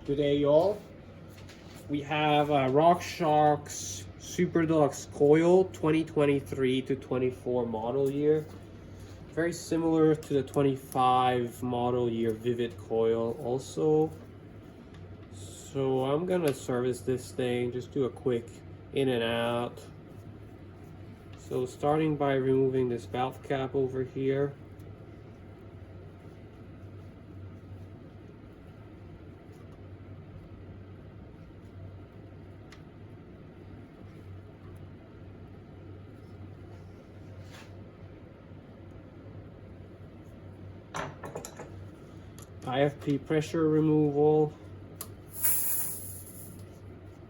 Today, y'all, we have a RockShox Super Deluxe Coil 2023 to 24 model year. Very similar to the 25 model year Vivid coil also. So I'm gonna service this thing, just do a quick in and out. So starting by removing this valve cap over here. IFP pressure removal.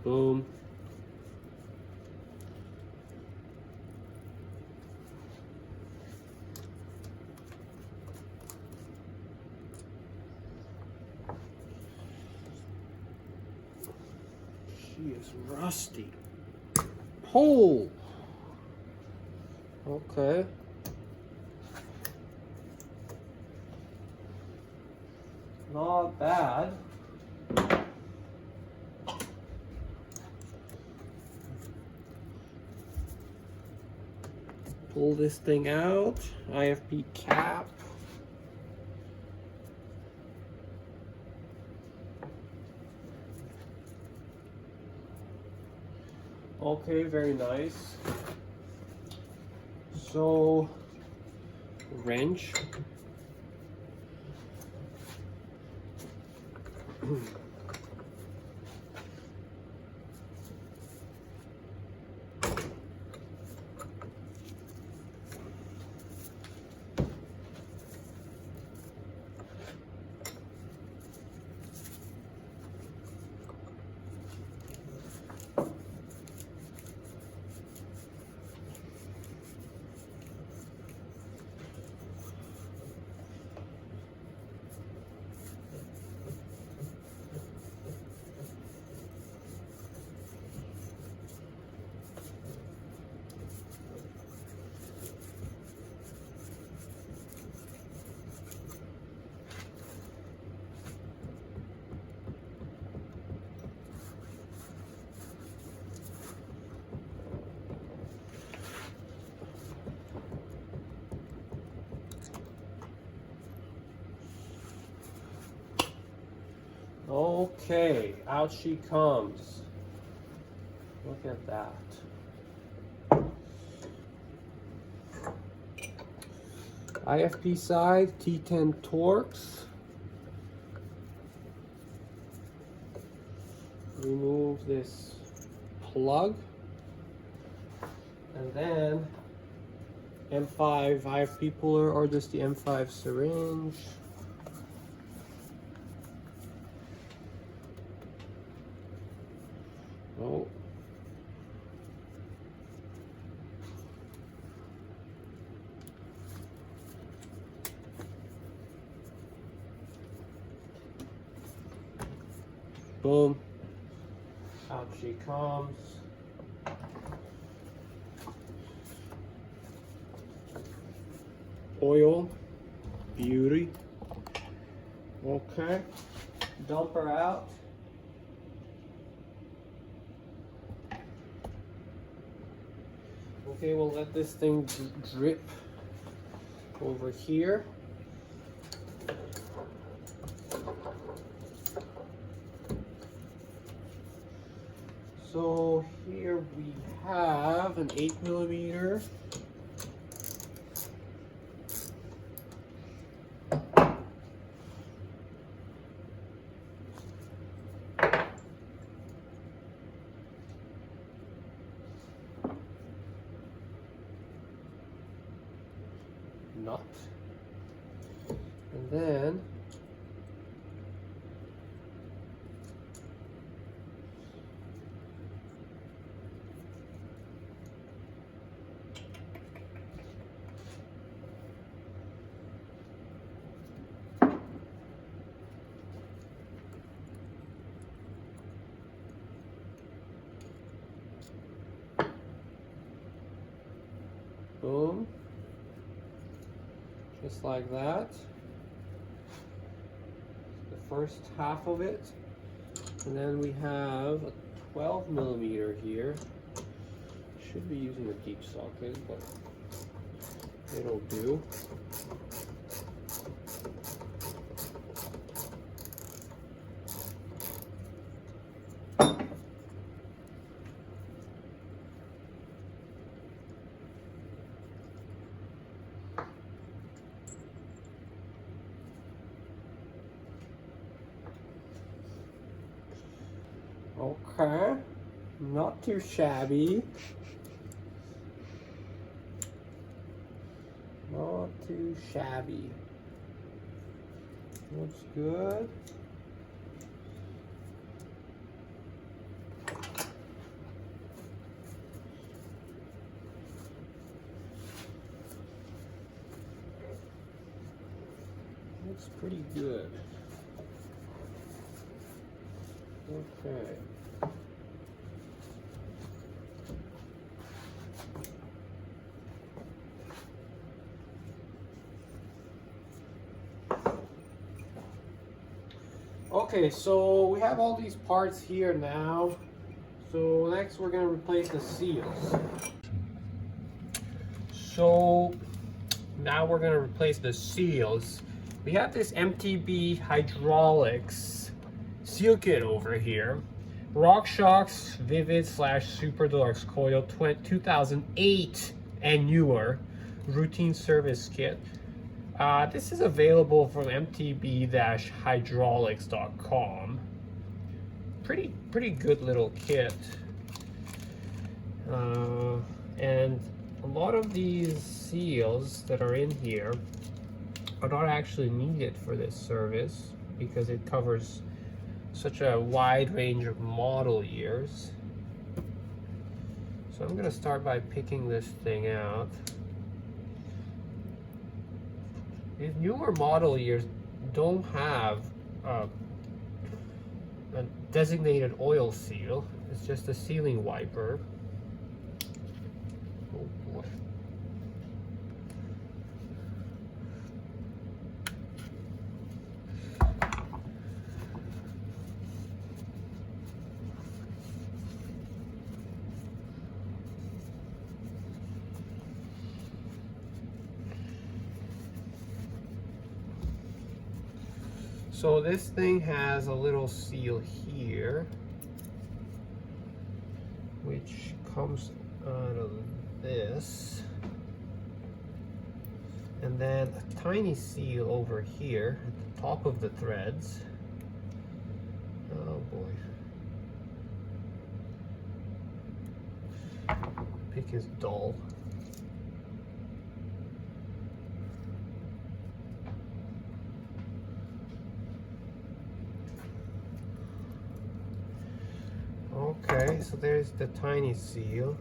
Boom. She is rusty. Oh! Okay. Not bad. Pull this thing out. IFP cap. Okay, very nice. So, wrench. Okay, out she comes. Look at that. IFP side, T10 Torx. Remove this plug. And then M5 IFP puller or just the M5 syringe. Oh. Boom. Out she comes. Oil. Beauty. Okay. Dump her out. Okay, we'll let this thing drip over here. So here we have an 8mm. Nut, and then boom. Just like that. The first half of it. And then we have a 12 millimeter here. Should be using a deep socket, but it'll do. Okay, not too shabby. Not too shabby. Looks good. Looks pretty good. Okay. Okay, so we have all these parts here now. So next we're going to replace the seals. So now we're going to replace the seals. We have this MTB hydraulics seal kit over here. RockShox Vivid / Super Deluxe Coil 2008 and newer routine service kit. This is available from mtb-hydraulics.com. Pretty good little kit. And a lot of these seals that are in here are not actually needed for this service because it covers such a wide range of model years. So I'm going to start by picking this thing out. These newer model years don't have a designated oil seal. It's just a sealing wiper. Oh boy. So this thing has a little seal here, which comes out of this, and then a tiny seal over here at the top of the threads. Oh boy. Pick is dull. Okay, so there's the tiny seal.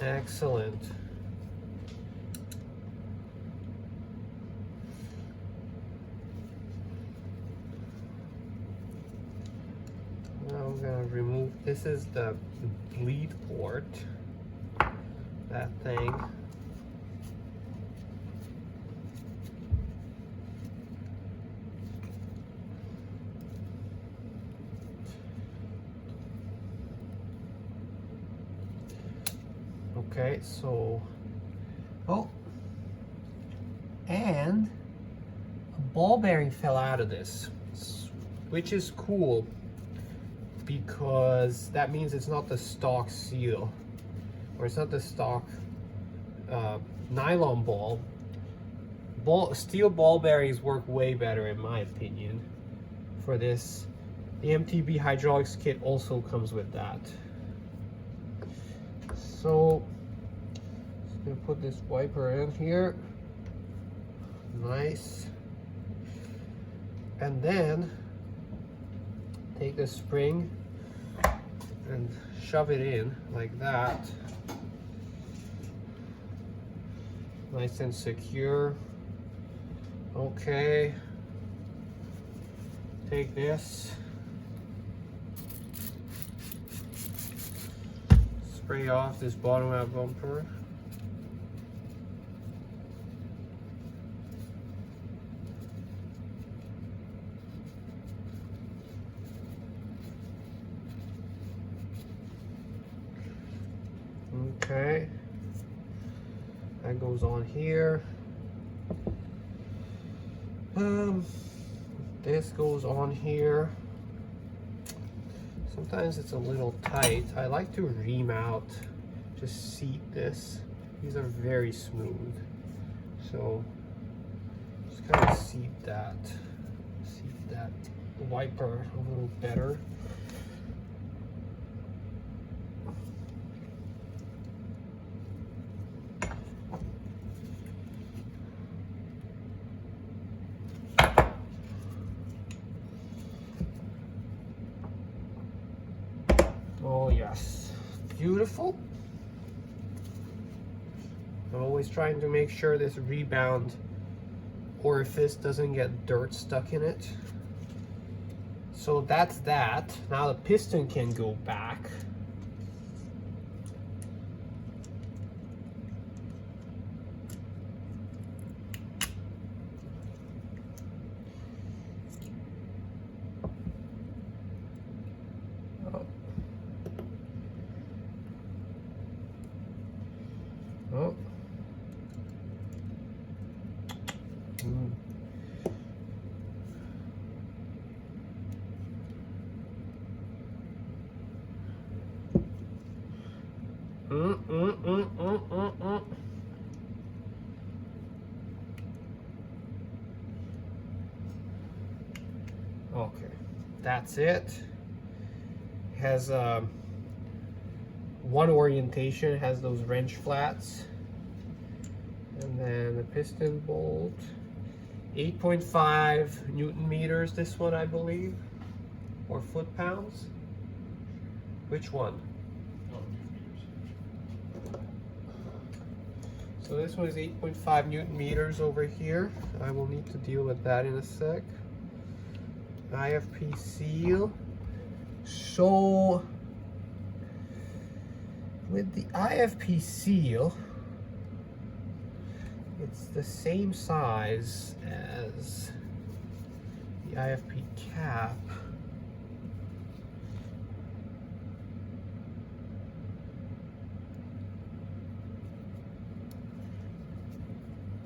Excellent. Now I'm gonna remove, this is the bleed port, that thing. Okay, so, oh, and a ball bearing fell out of this, which is cool because that means it's not the stock seal, or it's not the stock nylon ball. Steel ball bearings work way better in my opinion for this. The MTB hydraulics kit also comes with that. So just gonna put this wiper in here, nice, and then take the spring and shove it in like that, nice and secure. Okay, take this, spray off this bottom out bumper. Okay. That goes on here. This goes on here. Sometimes it's a little tight. I like to ream out, just seat this. These are very smooth. So just kind of seat that wiper a little better. Oh yes, beautiful. I'm always trying to make sure this rebound orifice doesn't get dirt stuck in it. So that's that. Now the piston can go back. Oh. Okay, that's it. Has one orientation, has those wrench flats, and then the piston bolt, 8.5 Newton meters, this one I believe, or foot-pounds. Which one? So this one is 8.5 Newton meters over here. I will need to deal with that in a sec. IFP seal. So with the IFP seal, it's the same size as the IFP cap.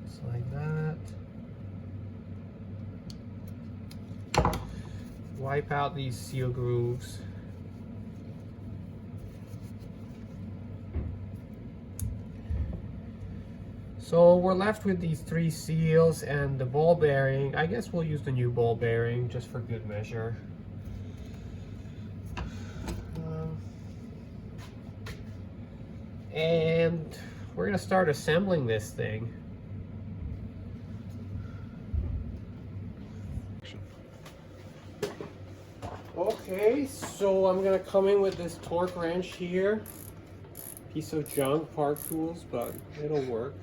Just like that. Wipe out these seal grooves. So we're left with these 3 seals and the ball bearing. I guess we'll use the new ball bearing just for good measure. And we're gonna start assembling this thing. Okay, so I'm gonna come in with this torque wrench here. Piece of junk, Park Tools, but it'll work.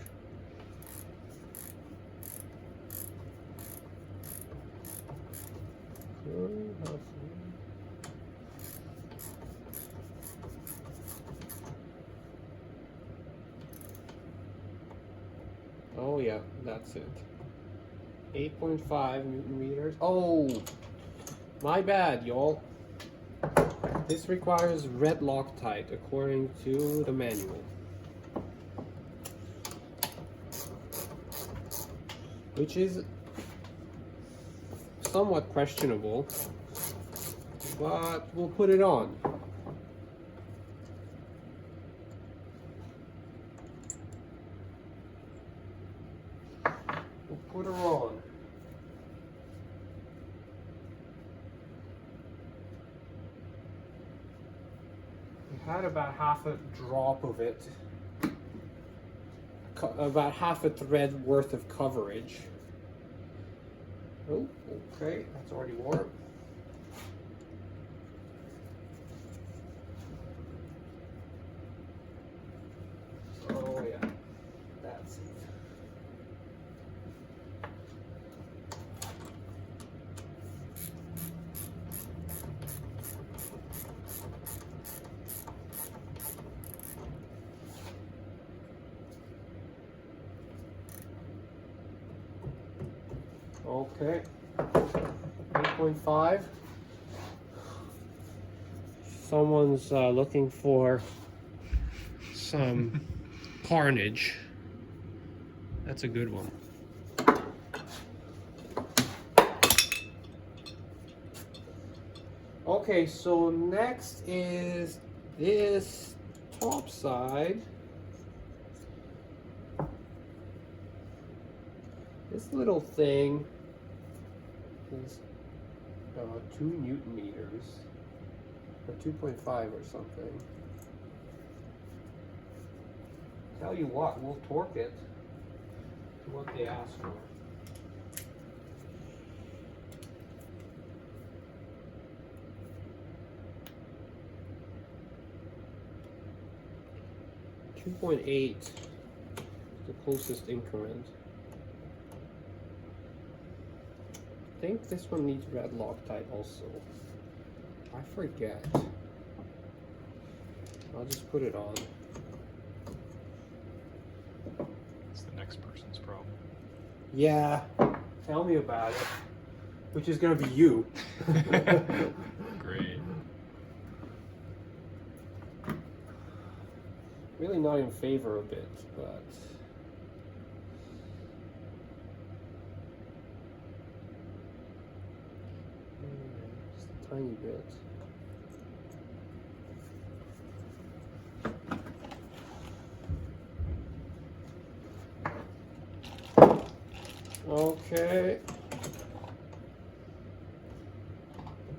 Oh yeah, that's it. 8.5 Newton meters. Oh, my bad, y'all. This requires red Loctite according to the manual, which is somewhat questionable, but we'll put it on. We'll put her on. We had about half a drop of it, about half a thread worth of coverage. Oh, okay, that's already warm. Oh yeah, that's it. Okay, 8.5. Someone's looking for some carnage. That's a good one. Okay, so next is this top side. This little thing is 2 Newton meters, or 2.5 or something. Tell you what, we'll torque it to what they ask for. .8 is the closest increment. I think this one needs red Loctite also. I forget. I'll just put it on. It's the next person's problem. Yeah, tell me about it. Which is gonna be you. Great. Really not in favor of it, but just a tiny bit. Okay,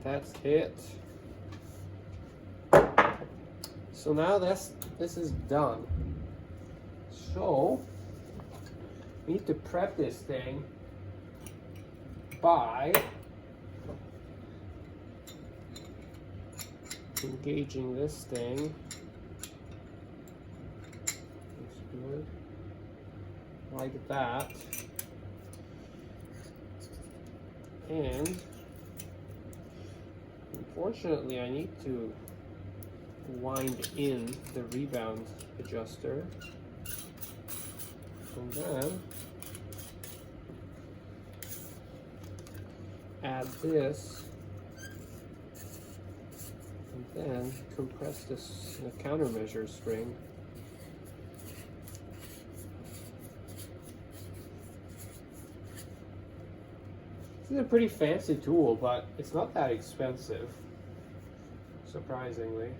that's it. So now this is done. So we need to prep this thing by engaging this thing. Looks good. Like that. And unfortunately I need to wind in the rebound adjuster, and then add this, and then compress this in a countermeasure spring. This is a pretty fancy tool, but it's not that expensive, surprisingly.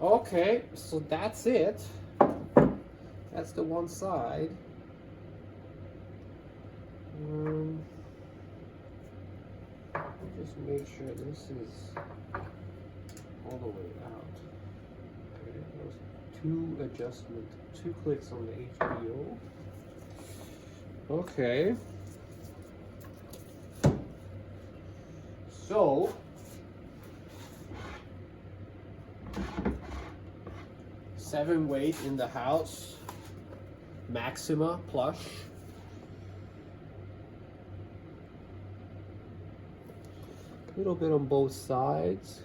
Okay, so that's it. That's the one side. Just make sure this is all the way out. Okay, those 2 clicks on the HBO. Okay. So seven weight in the house, Maxima plush. A little bit on both sides.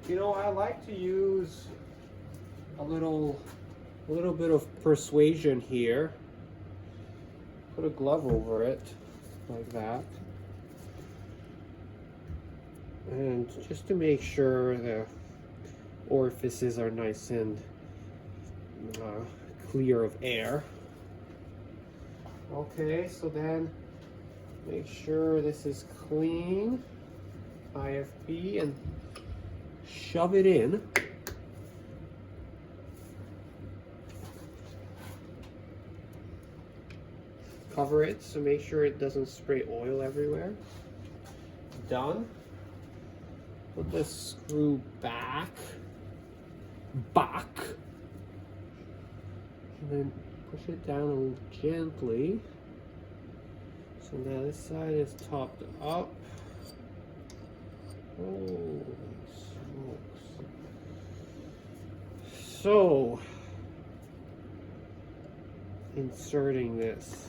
You know, I like to use a little bit of persuasion here. Put a glove over it, like that. And just to make sure the orifices are nice and clear of air. Okay, so then make sure this is clean, IFB, and shove it in. Cover it, so make sure it doesn't spray oil everywhere. Done. Put the screw back, and then push it down a little gently. So now this side is topped up. Oh, smokes. So, inserting this.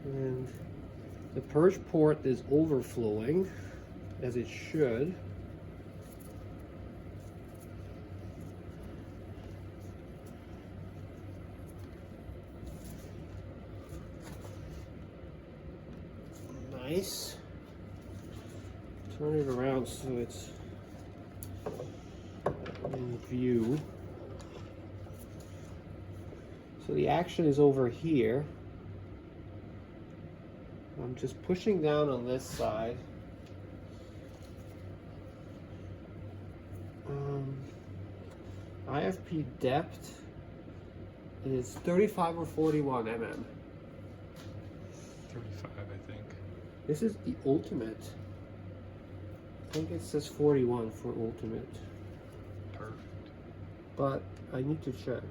And the purge port is overflowing, as it should. nice. Turn it around so it's in view. So the action is over here. I'm just pushing down on this side. IFP depth is 35 or 41 mm. 35, I think. This is the ultimate. I think it says 41 for ultimate. Perfect. But I need to check.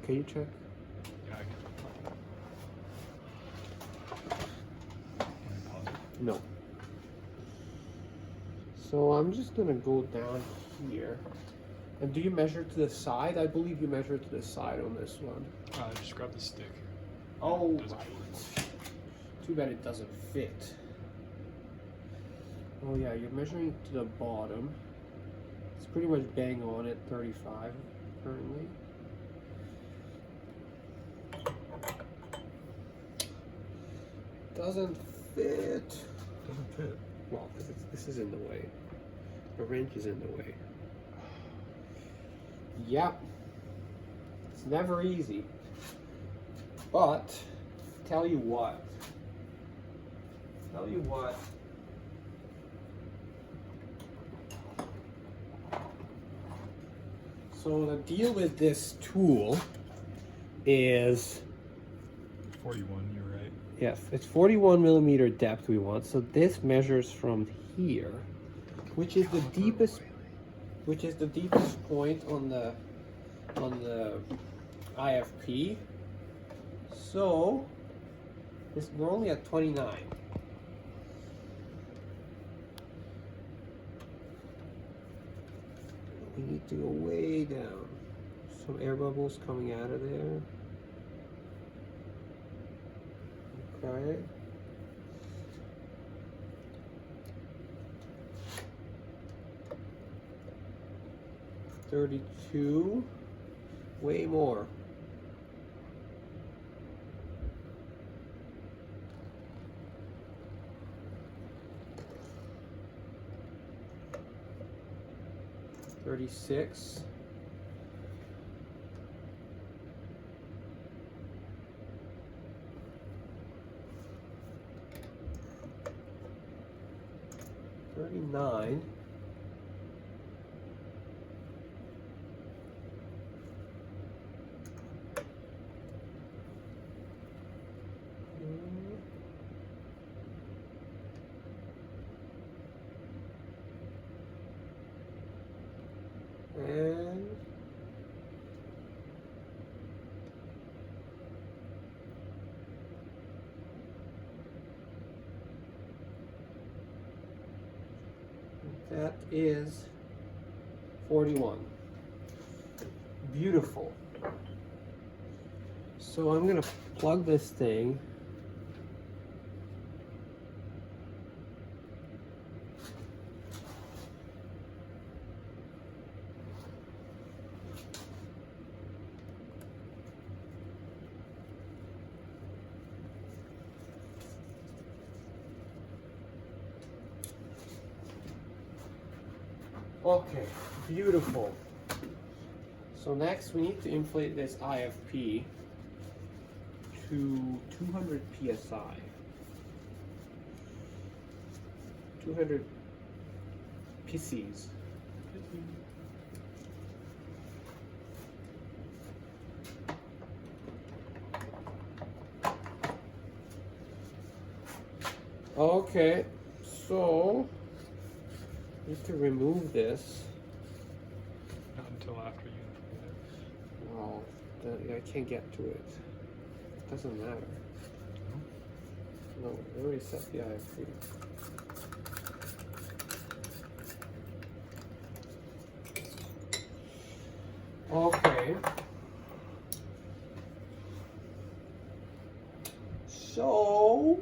Can you check? Yeah, I can. Pause it. No. So I'm just gonna go down here. And do you measure to the side? I believe you measure to the side on this one. Just grab the stick. Oh, Does it right. Too bad it doesn't fit. Oh yeah, you're measuring to the bottom. It's pretty much bang on at 35 currently. Doesn't fit. Doesn't fit. Well, because this is in the way. The wrench is in the way. Yep. It's never easy. But, tell you what. So the deal with this tool is, 41, you're right. yes, it's 41 millimeter depth we want. So this measures from here, which is the deepest point on the IFP. So we're only at 29. We need to go way down. Some air bubbles coming out of there. Okay. $32. Way more. $36. $39. And that is 41. Beautiful. So I'm gonna plug this thing. Okay, beautiful. So next we need to inflate this IFP to 200 psi. 200 pieces. Okay, so need to remove this. Not until after you inflate it. Well, I can't get to it. Doesn't matter. No, I already set the IFP. Okay. So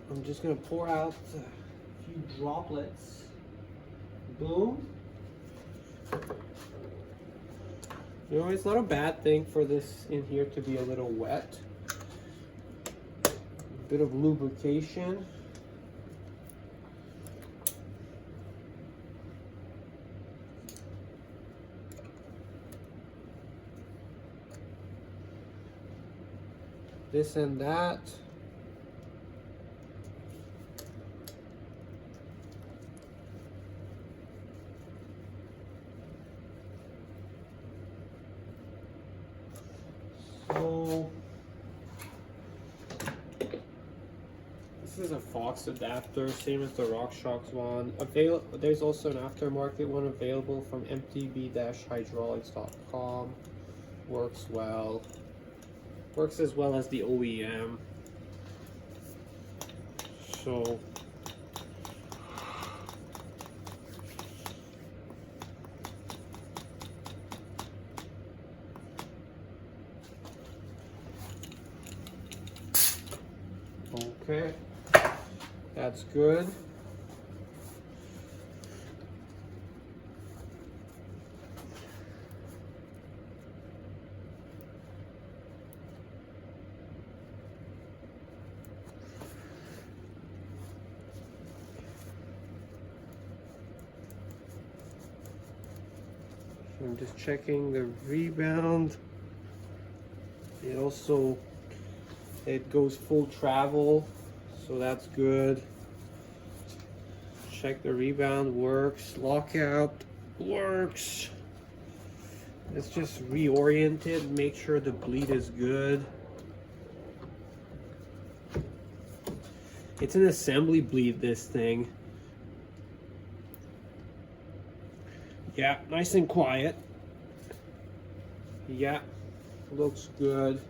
I'm just gonna pour out a few droplets. Boom. You know, it's not a bad thing for this in here to be a little wet. Bit of lubrication. This and that. So this is a Fox adapter, same as the RockShox one. There's also an aftermarket one available from mtb-hydraulics.com. Works well. Works as well as the OEM. So okay, that's good. I'm just checking the rebound. It goes full travel, so that's good. Check the rebound works. Lockout works. Let's just reorient it, make sure the bleed is good. It's an assembly bleed, this thing. Yeah, nice and quiet. Yeah, looks good.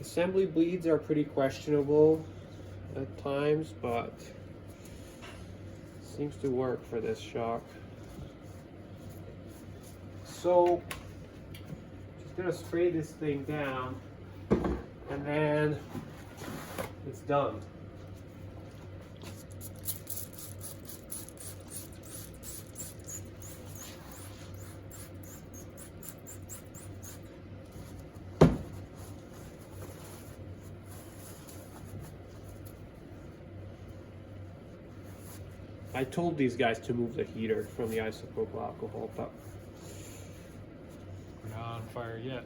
Assembly bleeds are pretty questionable at times, but seems to work for this shock. So, just gonna spray this thing down, and then it's done. I told these guys to move the heater from the isopropyl alcohol, but We're not on fire yet.